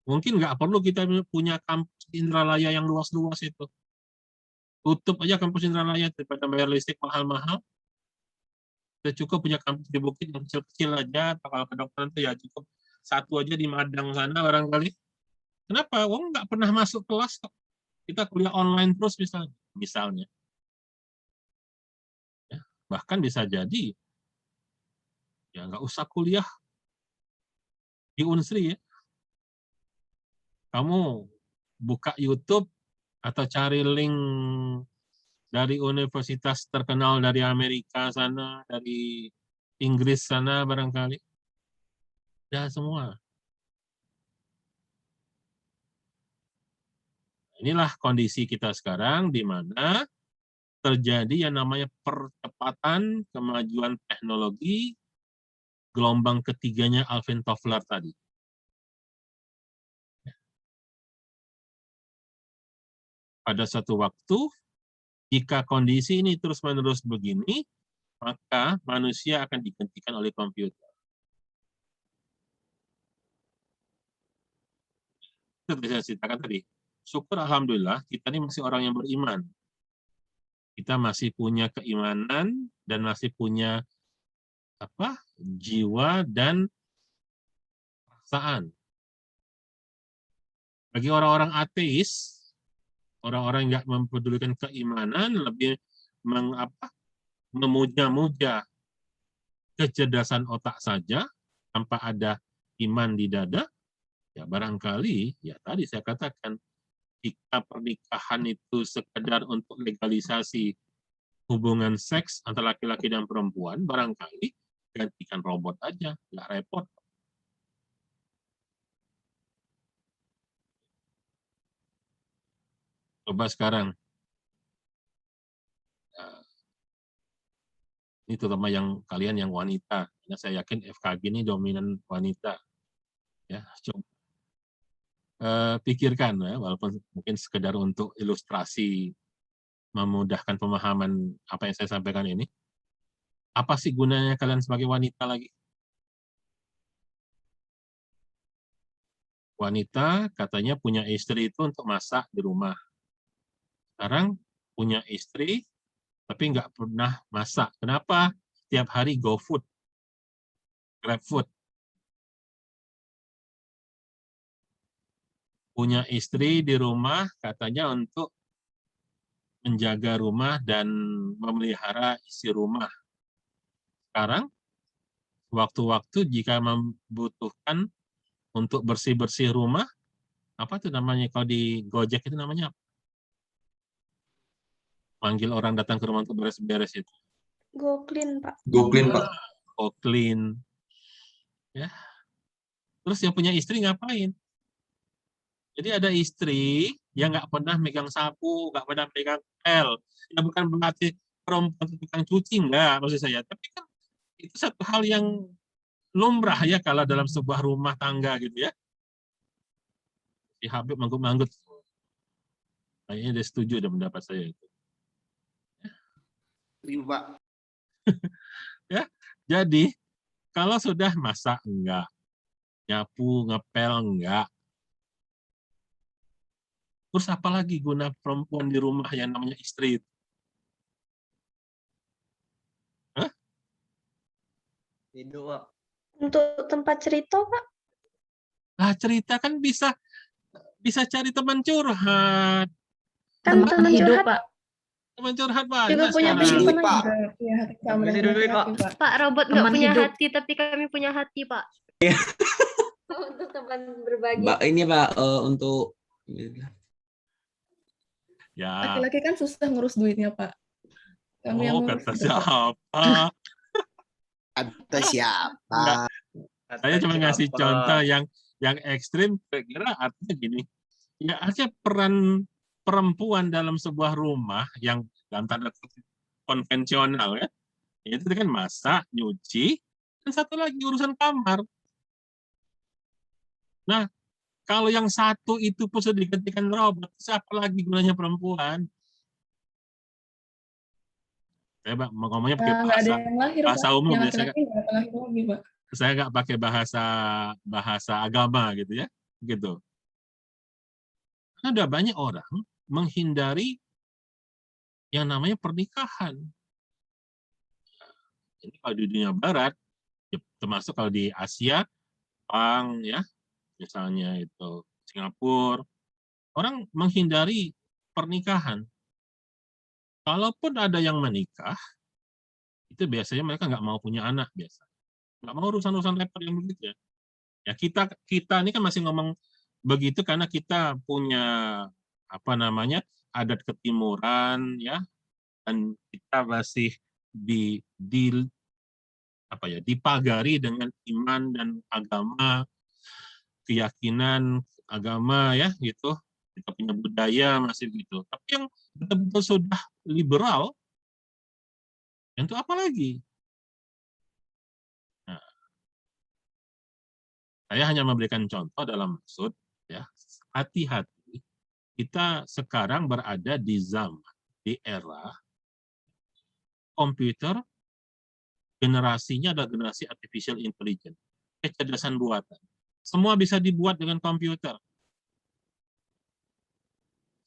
[SPEAKER 1] Mungkin nggak perlu kita punya kampus Indralaya yang luas-luas itu. Tutup aja kampus Indralaya daripada bayar listrik mahal-mahal. Kita cukup punya kampus di Bukit yang kecil-kecil aja, kalau kedokteran itu ya cukup satu aja di Madang sana barangkali. Kenapa? Wong nggak pernah masuk kelas kok. Kita kuliah online terus misalnya. Ya, bahkan bisa jadi ya nggak usah kuliah di Unsri ya. Kamu buka YouTube atau cari link dari universitas terkenal dari Amerika sana, dari Inggris sana barangkali. Ya semua. Inilah kondisi kita sekarang di mana terjadi yang namanya percepatan kemajuan teknologi, gelombang ketiganya Alvin Toffler tadi. Pada suatu waktu, jika kondisi ini terus-menerus begini, maka manusia akan digantikan oleh komputer. Itu saya ceritakan tadi. Syukur alhamdulillah kita ini masih orang yang beriman. Kita masih punya keimanan dan masih punya jiwa dan perasaan. Bagi orang-orang ateis, orang-orang yang nggak mempedulikan keimanan, lebih memuja-muja kecerdasan otak saja, tanpa ada iman di dada, ya barangkali, ya tadi saya katakan, jika pernikahan itu sekedar untuk legalisasi hubungan seks antara laki-laki dan perempuan, barangkali gantikan robot aja, nggak repot. Coba sekarang, ini terutama yang kalian yang wanita, karena saya yakin FKG ini dominan wanita. Ya, coba pikirkan ya, walaupun mungkin sekedar untuk ilustrasi memudahkan pemahaman apa yang saya sampaikan ini. Apa sih gunanya kalian sebagai wanita lagi? Wanita katanya punya istri itu untuk masak di rumah. Sekarang punya istri, tapi nggak pernah masak. Kenapa? Tiap hari GoFood, GrabFood. Punya istri di rumah katanya untuk menjaga rumah dan memelihara isi rumah. Sekarang, waktu-waktu jika membutuhkan untuk bersih-bersih rumah, apa itu namanya kalau di Gojek itu namanya apa? Manggil orang datang ke rumah untuk beres-beres itu.
[SPEAKER 2] Go clean, Pak.
[SPEAKER 3] Go clean, Pak.
[SPEAKER 1] Go clean. Ya. Terus yang punya istri ngapain? Jadi ada istri yang nggak pernah megang sapu, nggak pernah megang pel. Ya bukan berarti perempuan tukang cuci, enggak maksud saya. Tapi kan itu satu hal yang lumrah ya kalau dalam sebuah rumah tangga gitu ya. Si Habib manggut-manggut. Kayaknya dia setuju dengan pendapat saya itu.
[SPEAKER 3] Setuju, Pak.
[SPEAKER 1] Ya, jadi kalau sudah masak enggak, nyapu, ngepel enggak, terus apalagi guna perempuan di rumah yang namanya istri itu? Hah?
[SPEAKER 4] Tidur, Pak.
[SPEAKER 2] Untuk tempat cerita, Pak.
[SPEAKER 1] Lah cerita kan bisa cari teman curhat.
[SPEAKER 2] Kan
[SPEAKER 5] Teman
[SPEAKER 2] teman
[SPEAKER 5] hidup,
[SPEAKER 2] curhat
[SPEAKER 5] Pak.
[SPEAKER 1] Teman curhat
[SPEAKER 2] juga
[SPEAKER 1] banyak
[SPEAKER 2] punya
[SPEAKER 1] sekarang.
[SPEAKER 3] Hidup,
[SPEAKER 2] kesimpulan.
[SPEAKER 3] Pak.
[SPEAKER 5] Iya, kita
[SPEAKER 4] Kami
[SPEAKER 5] benar-benar
[SPEAKER 4] tidur, Pak.
[SPEAKER 5] hati, Pak.
[SPEAKER 6] Pak, robot nggak
[SPEAKER 5] Teman
[SPEAKER 6] punya
[SPEAKER 5] hidup.
[SPEAKER 6] hati, tapi kami punya hati, Pak. Untuk teman berbagi.
[SPEAKER 3] Mbak, ini Pak, untuk
[SPEAKER 1] Ya.
[SPEAKER 5] Laki-laki kan susah ngurus duitnya, Pak. Kami yang
[SPEAKER 1] Oh,
[SPEAKER 5] ngurus.
[SPEAKER 1] kata
[SPEAKER 5] juga, Pak.
[SPEAKER 1] siapa?
[SPEAKER 3] kata siapa?
[SPEAKER 1] Enggak. Saya cuma ngasih
[SPEAKER 4] Siapa?
[SPEAKER 1] contoh yang ekstrim. Kira-kira artinya gini. Ya, artinya peran perempuan dalam sebuah rumah yang dalam tanda kutip konvensional ya, itu kan masak, nyuci, dan satu lagi urusan kamar. Nah, kalau yang satu itu pun sudah digantikan robot, siapa lagi gunanya perempuan? Saya mau ngomongnya pakai
[SPEAKER 5] Nggak ada yang lahir,
[SPEAKER 1] bahasa
[SPEAKER 5] Pak.
[SPEAKER 1] umum
[SPEAKER 5] Yang
[SPEAKER 1] ya.
[SPEAKER 5] laki-laki nggak akan lahir lagi, Pak.
[SPEAKER 1] Saya nggak pakai bahasa agama gitu ya, gitu. Ada banyak orang menghindari yang namanya pernikahan. Ini kalau di dunia Barat, ya, termasuk kalau di Asia, Jepang ya, misalnya itu Singapura, orang menghindari pernikahan. Kalaupun ada yang menikah, itu biasanya mereka nggak mau punya anak biasa, nggak mau urusan-urusan repot yang begitu ya. Ya kita ini kan masih ngomong begitu karena kita punya apa namanya adat ketimuran ya, dan kita masih dipagari dengan iman dan agama, keyakinan agama ya gitu. Kita punya budaya masih gitu. Tapi yang betul-betul sudah liberal, itu apa lagi? Nah, saya hanya memberikan contoh dalam maksud ya, hati-hati. Kita sekarang berada di zaman, di era komputer, generasinya adalah generasi artificial intelligence, kecerdasan buatan. Semua bisa dibuat dengan komputer.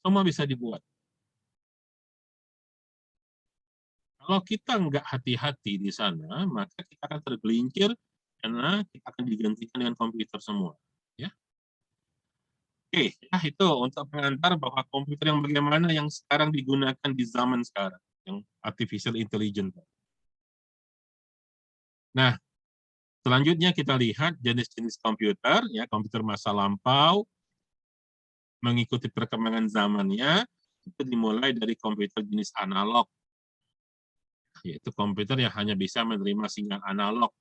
[SPEAKER 1] Semua bisa dibuat. Kalau kita nggak hati-hati di sana, maka kita akan tergelincir karena kita akan digantikan dengan komputer semua. Ya. Oke, ya itu untuk pengantar bahwa komputer yang bagaimana yang sekarang digunakan di zaman sekarang, yang artificial intelligence. Nah, selanjutnya kita lihat jenis-jenis komputer, ya komputer masa lampau, mengikuti perkembangan zamannya, itu dimulai dari komputer jenis analog, yaitu komputer yang hanya bisa menerima sinyal analog.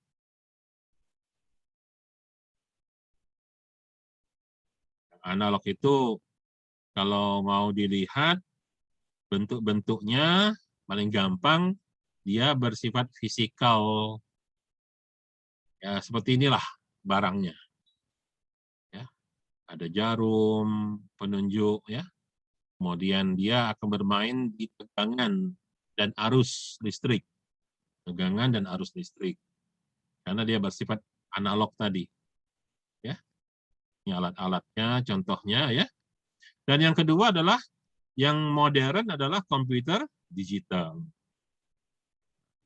[SPEAKER 1] Analog itu kalau mau dilihat bentuk-bentuknya paling gampang dia bersifat fisikal. Ya, seperti inilah barangnya. Ya, ada jarum, penunjuk ya. Kemudian dia akan bermain di tegangan dan arus listrik. Tegangan dan arus listrik. Karena dia bersifat analog tadi. Ya. Ini alat-alatnya, contohnya ya. Dan yang kedua adalah yang modern adalah komputer digital.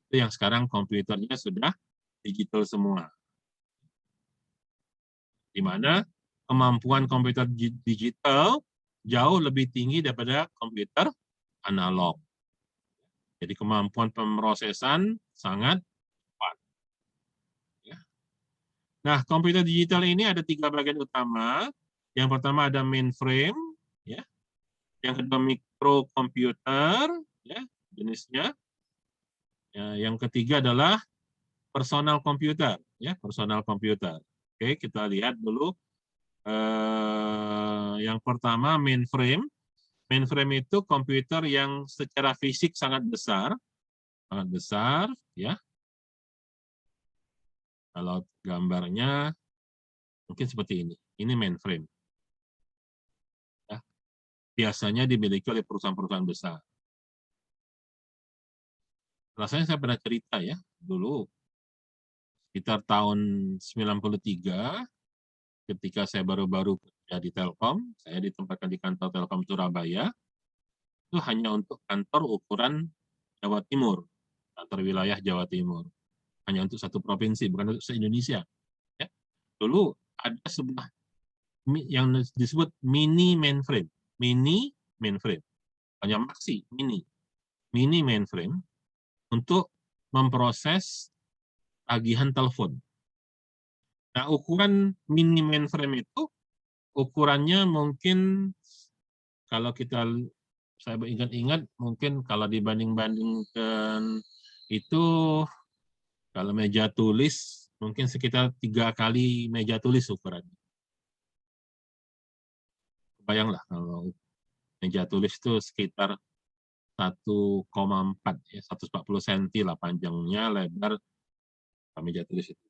[SPEAKER 1] Itu yang sekarang komputernya sudah digital semua. Di mana kemampuan komputer digital jauh lebih tinggi daripada komputer analog. Jadi kemampuan pemrosesan sangat cepat. Ya. Nah, komputer digital ini ada 3 bagian utama. Yang pertama ada mainframe, ya. Yang kedua microcomputer, ya, jenisnya. Ya, yang ketiga adalah personal computer, ya, personal computer. Oke, kita lihat dulu. Yang pertama mainframe. Mainframe itu komputer yang secara fisik sangat besar, ya. Kalau gambarnya mungkin seperti ini. Ini mainframe. Ya. biasanya dimiliki oleh perusahaan-perusahaan besar. Rasanya saya pernah cerita ya, dulu sekitar tahun 93, ketika saya baru-baru kerja di Telkom, saya ditempatkan di kantor Telkom Surabaya, itu hanya untuk kantor ukuran Jawa Timur, kantor wilayah Jawa Timur. Hanya untuk satu provinsi, bukan untuk se-Indonesia. Ya. Dulu ada sebuah yang disebut mini mainframe. Mini mainframe. Hanya maksi, mini. Mini mainframe untuk memproses tagihan telepon. Nah, ukuran mini mainframe itu, ukurannya mungkin, kalau saya ingat-ingat, mungkin kalau dibanding-bandingkan itu, kalau meja tulis, mungkin sekitar 3 kali meja tulis ukurannya. Bayanglah kalau meja tulis itu sekitar 1,4 ya, 140 cm lah panjangnya, lebar meja tulis itu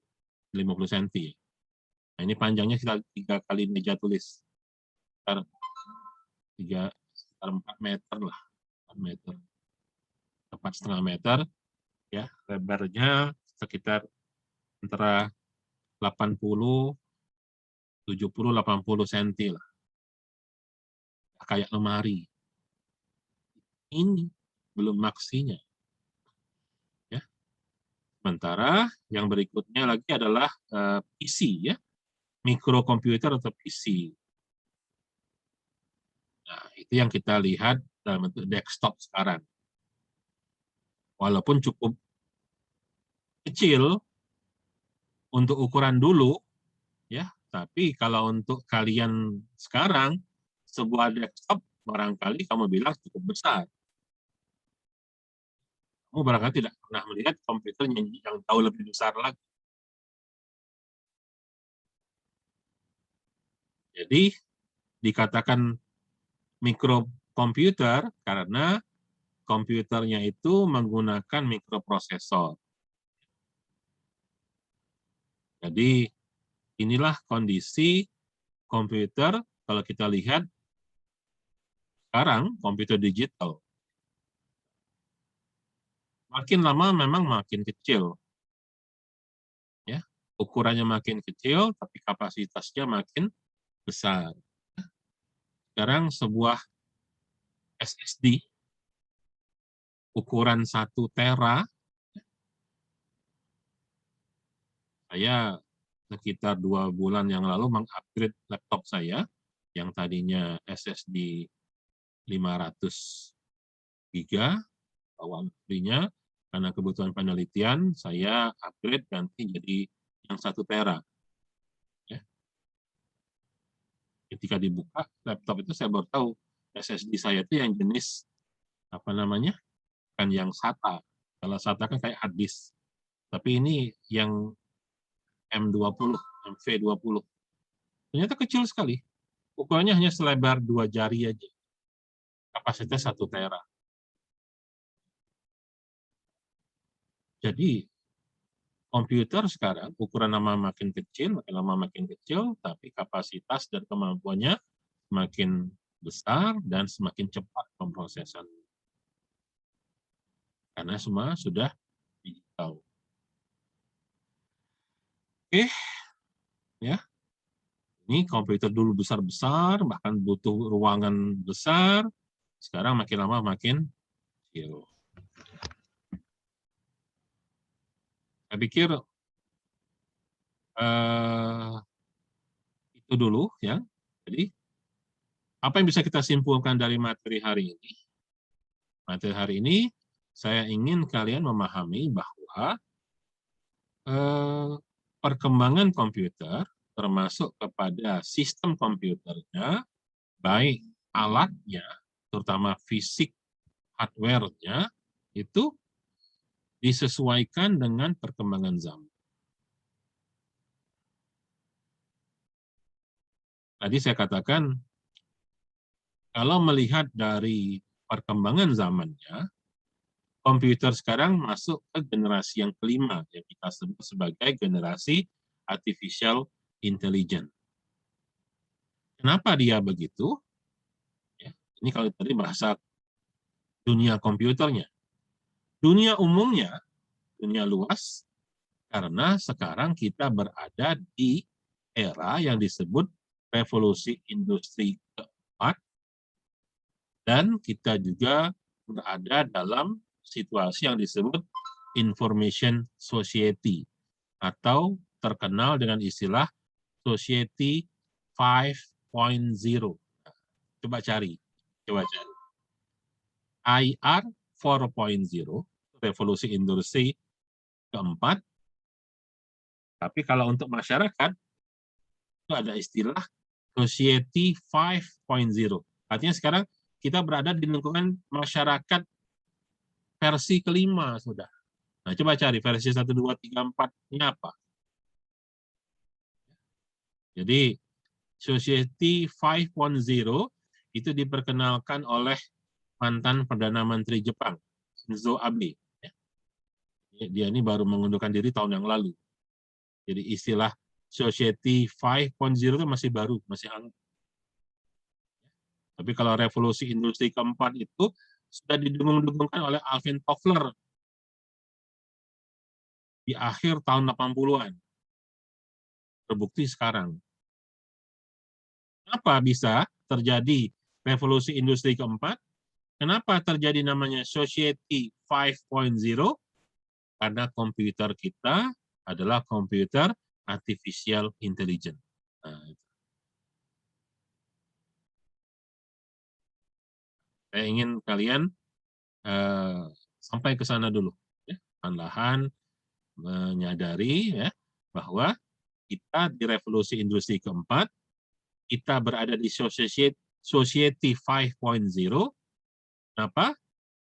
[SPEAKER 1] 50 cm. Nah, ini panjangnya sekitar 3 kali meja tulis. Sekitar 4 meter lah, 4 meter. 4,5 meter ya, lebarnya sekitar antara 80 70 80 cm lah. Kayak lemari. Ini belum maksinya. Ya. Sementara yang berikutnya lagi adalah PC ya. Mikrokomputer atau PC. Nah, itu yang kita lihat dalam bentuk desktop sekarang. Walaupun cukup kecil untuk ukuran dulu ya, tapi kalau untuk kalian sekarang sebuah desktop barangkali kamu bilang cukup besar. Kamu barangkali tidak pernah melihat komputer yang jauh lebih besar lagi. Jadi dikatakan mikrokomputer karena komputernya itu menggunakan mikroprosesor. Jadi inilah kondisi komputer kalau kita lihat sekarang, komputer digital. Makin lama memang makin kecil. Ya, ukurannya makin kecil, tapi kapasitasnya makin besar. Sekarang sebuah SSD ukuran 1 tera, saya sekitar 2 bulan yang lalu mengupgrade laptop saya, yang tadinya SSD 500 GB, bawaan aslinya, karena kebutuhan penelitian, saya upgrade ganti jadi yang 1 tera. Ya. Ketika dibuka laptop itu saya baru tahu SSD saya itu yang jenis apa namanya, kan yang SATA. Kalau SATA kan kayak hard disk, tapi ini yang M20, MV20. Ternyata kecil sekali. Ukurannya hanya selebar 2 jari aja. Kapasitas 1 tera. Jadi komputer sekarang ukuran lama makin kecil, tapi kapasitas dan kemampuannya semakin besar dan semakin cepat pemrosesan. Karena semua sudah digital. Oke, ya. Ini komputer dulu besar-besar, bahkan butuh ruangan besar. Sekarang makin lama makin kecil. Saya pikir itu dulu ya. Jadi apa yang bisa kita simpulkan dari materi hari ini? Materi hari ini saya ingin kalian memahami bahwa perkembangan komputer termasuk kepada sistem komputernya, baik alatnya, terutama fisik hardware-nya, itu disesuaikan dengan perkembangan zaman. Tadi saya katakan, kalau melihat dari perkembangan zamannya, komputer sekarang masuk ke generasi yang kelima, yang kita sebut sebagai generasi artificial intelligence. Kenapa dia begitu? Ya, Ini kalau tadi bahasa dunia komputernya. Dunia umumnya, dunia luas, karena sekarang kita berada di era yang disebut revolusi industri keempat, dan kita juga berada dalam situasi yang disebut information society, atau terkenal dengan istilah society 5.0. Coba cari. IR 4.0, revolusi industri keempat. Tapi kalau untuk masyarakat, itu ada istilah Society 5.0. Artinya sekarang kita berada di lingkungan masyarakat versi kelima sudah. Nah, coba cari versi 1, 2, 3, 4-nya apa. Jadi, Society 5.0 itu diperkenalkan oleh mantan Perdana Menteri Jepang, Shinzo Abe. Dia ini baru mengundurkan diri tahun yang lalu. Jadi istilah Society 5.0 itu masih baru, masih hangat. Tapi kalau revolusi industri keempat itu sudah didengung-dengungkan oleh Alvin Toffler di akhir tahun 80-an. Terbukti sekarang. Kenapa bisa terjadi revolusi industri keempat? Kenapa terjadi namanya Society 5.0? Karena komputer kita adalah komputer artificial intelligence. Nah, saya ingin kalian sampai ke sana dulu, ya. Perlahan menyadari ya bahwa kita di revolusi industri keempat, kita berada di Society 5.0. Kenapa?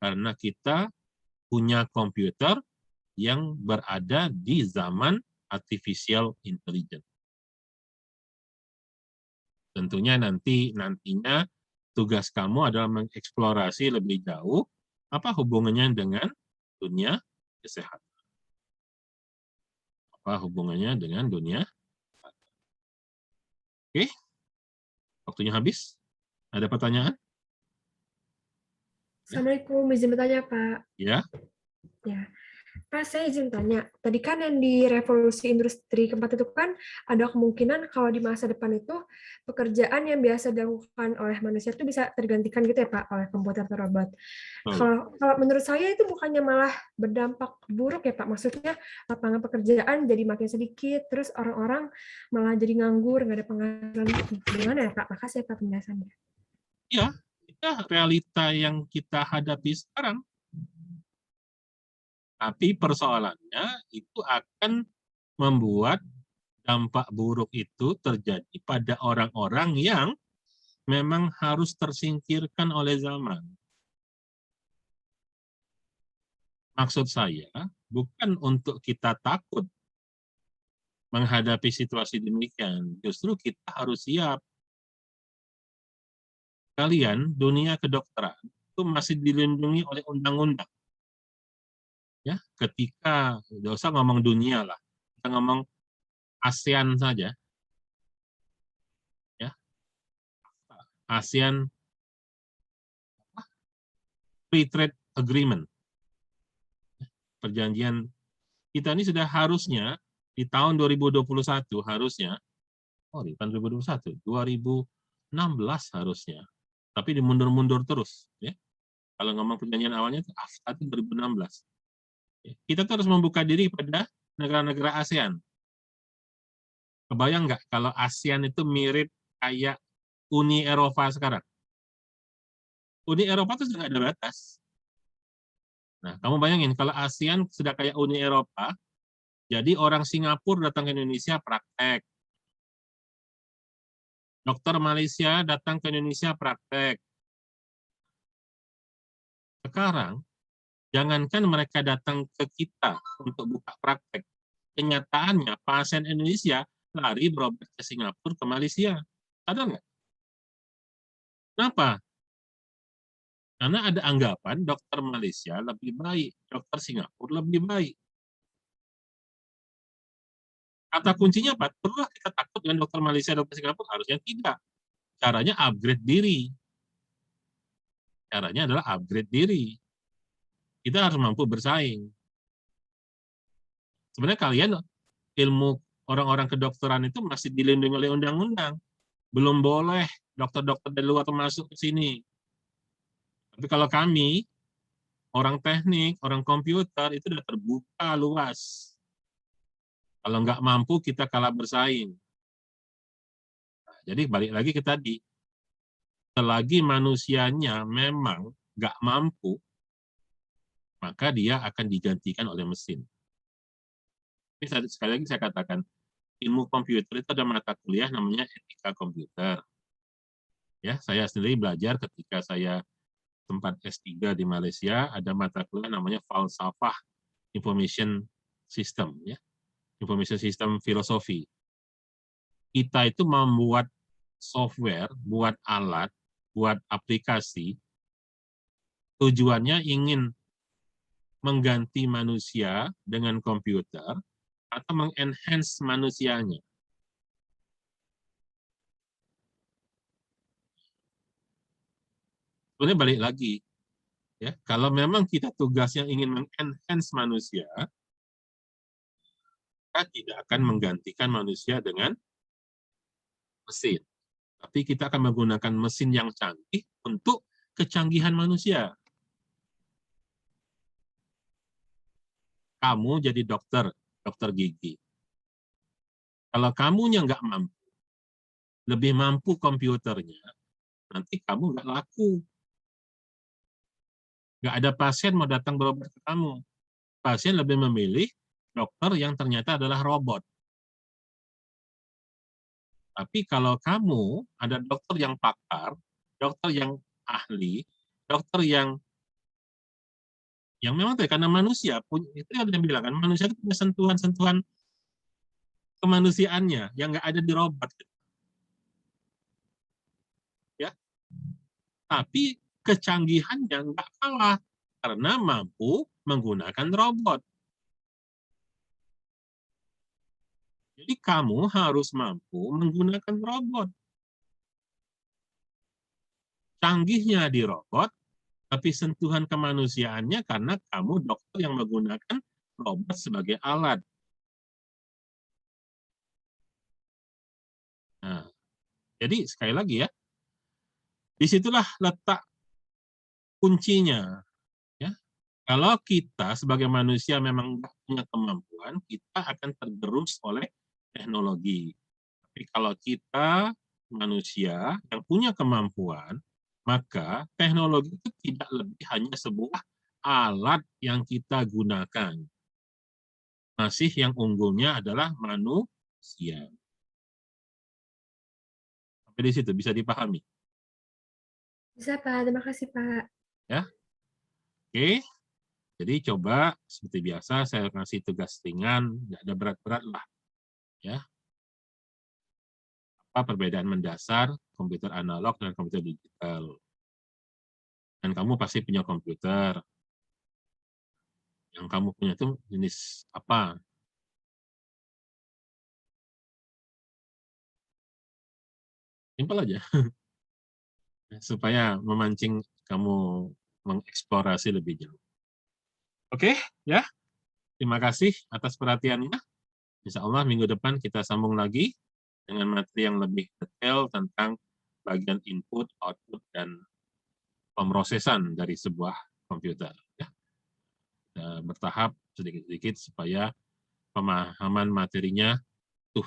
[SPEAKER 1] Karena kita punya komputer yang berada di zaman artificial intelligence. Tentunya nantinya tugas kamu adalah mengeksplorasi lebih jauh apa hubungannya dengan dunia kesehatan. Apa hubungannya dengan dunia kesehatan. Oke, waktunya habis. Ada pertanyaan?
[SPEAKER 4] Assalamualaikum, izin bertanya, Pak.
[SPEAKER 1] Ya.
[SPEAKER 4] Ya, Pak, saya izin tanya. Tadi kan yang di revolusi industri keempat itu kan ada kemungkinan kalau di masa depan itu pekerjaan yang biasa dilakukan oleh manusia itu bisa tergantikan gitu ya, Pak, oleh komputer atau robot. Kalau menurut saya itu bukannya malah berdampak buruk ya, Pak. Maksudnya lapangan pekerjaan jadi makin sedikit, terus orang-orang malah jadi nganggur, nggak ada penghasilan. Gimana ya, Pak? Makasih ya, Pak, penjelasannya.
[SPEAKER 1] Ya, itu realita yang kita hadapi sekarang. Tapi persoalannya itu akan membuat dampak buruk itu terjadi pada orang-orang yang memang harus tersingkirkan oleh zaman. Maksud saya, bukan untuk kita takut menghadapi situasi demikian. Justru kita harus siap. Kalian, dunia kedokteran, itu masih dilindungi oleh undang-undang. Ya, ketika, tidak usah ngomong dunia lah, kita ngomong ASEAN saja. Ya, ASEAN Free Trade Agreement. Perjanjian kita ini sudah harusnya di tahun 2021 harusnya, di tahun 2021, 2016 harusnya, tapi dimundur-mundur terus. Ya. Kalau ngomong perjanjian awalnya itu AFTA itu 2016. Ya. Kita terus membuka diri pada negara-negara ASEAN. Kebayang nggak kalau ASEAN itu mirip kayak Uni Eropa sekarang? Uni Eropa itu sudah nggak ada batas. Nah, kamu bayangin kalau ASEAN sudah kayak Uni Eropa, jadi orang Singapura datang ke Indonesia praktek. Dokter Malaysia datang ke Indonesia praktek. Sekarang, jangankan mereka datang ke kita untuk buka praktek. Kenyataannya, pasien Indonesia lari berobat ke Singapura, ke Malaysia. Sadar nggak? Kenapa? Karena ada anggapan dokter Malaysia lebih baik, dokter Singapura lebih baik. Kata kuncinya apa? Perlu kita takut dengan dokter Malaysia, dokter Singapura? Harusnya tidak. Caranya upgrade diri. Caranya adalah upgrade diri. Kita harus mampu bersaing. Sebenarnya kalian ilmu orang-orang kedokteran itu masih dilindungi oleh undang-undang. Belum boleh dokter-dokter dari luar masuk ke sini. Tapi kalau kami, orang teknik, orang komputer, itu sudah terbuka luas. Kalau nggak mampu, kita kalah bersaing. Nah, jadi balik lagi ke tadi. Selagi manusianya memang nggak mampu, maka dia akan digantikan oleh mesin. Tapi sekali lagi saya katakan, ilmu komputer itu ada mata kuliah namanya etika komputer. Ya, saya sendiri belajar ketika saya tempat S3 di Malaysia, ada mata kuliah namanya falsafah information system, ya, information system filosofi. Kita itu membuat software, buat alat, buat aplikasi, tujuannya ingin mengganti manusia dengan komputer atau mengenhance manusianya. Sebenarnya balik lagi, ya, kalau memang kita tugasnya ingin mengenhance manusia, kita tidak akan menggantikan manusia dengan mesin. Tapi kita akan menggunakan mesin yang canggih untuk kecanggihan manusia. Kamu jadi dokter gigi. Kalau kamunya nggak mampu, lebih mampu komputernya, nanti kamu nggak laku. Nggak ada pasien mau datang berobat ke kamu. Pasien lebih memilih dokter yang ternyata adalah robot. Tapi kalau kamu ada dokter yang pakar, dokter yang ahli, dokter yang memang karena manusia itu yang bilang kan, manusia itu punya sentuhan-sentuhan kemanusiaannya yang nggak ada di robot. Ya, tapi kecanggihannya nggak kalah karena mampu menggunakan robot. Jadi kamu harus mampu menggunakan robot. Canggihnya di robot, tapi sentuhan kemanusiaannya karena kamu dokter yang menggunakan robot sebagai alat. Nah, jadi sekali lagi ya, disitulah letak kuncinya. Ya. Kalau kita sebagai manusia memang tidak punya kemampuan, kita akan tergerus oleh teknologi. Tapi kalau kita manusia yang punya kemampuan, maka teknologi itu tidak lebih hanya sebuah alat yang kita gunakan. Masih yang unggulnya adalah manusia. Sampai di situ bisa dipahami.
[SPEAKER 4] Bisa, Pak. Terima kasih, Pak.
[SPEAKER 1] Ya. Oke. Jadi coba seperti biasa saya kasih tugas ringan, nggak ada berat-berat lah. Ya. Apa perbedaan mendasar komputer analog dan komputer digital? Dan kamu pasti punya komputer. Yang kamu punya itu jenis apa? Simpel aja. Supaya memancing kamu mengeksplorasi lebih jauh. Oke, ya. Terima kasih atas perhatiannya. Insya Allah minggu depan kita sambung lagi dengan materi yang lebih detail tentang bagian input, output, dan pemrosesan dari sebuah komputer. Ya. Bertahap sedikit-sedikit supaya pemahaman materinya tuh.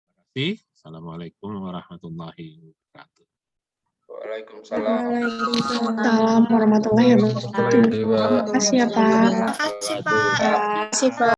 [SPEAKER 1] Terima kasih. Assalamualaikum warahmatullahi wabarakatuh.
[SPEAKER 7] Waalaikumsalam.
[SPEAKER 2] Waalaikumsalam warahmatullahi wabarakatuh. Terima kasih ya, Pak.
[SPEAKER 8] Terima kasih, Pak.
[SPEAKER 2] Terima kasih, Pak.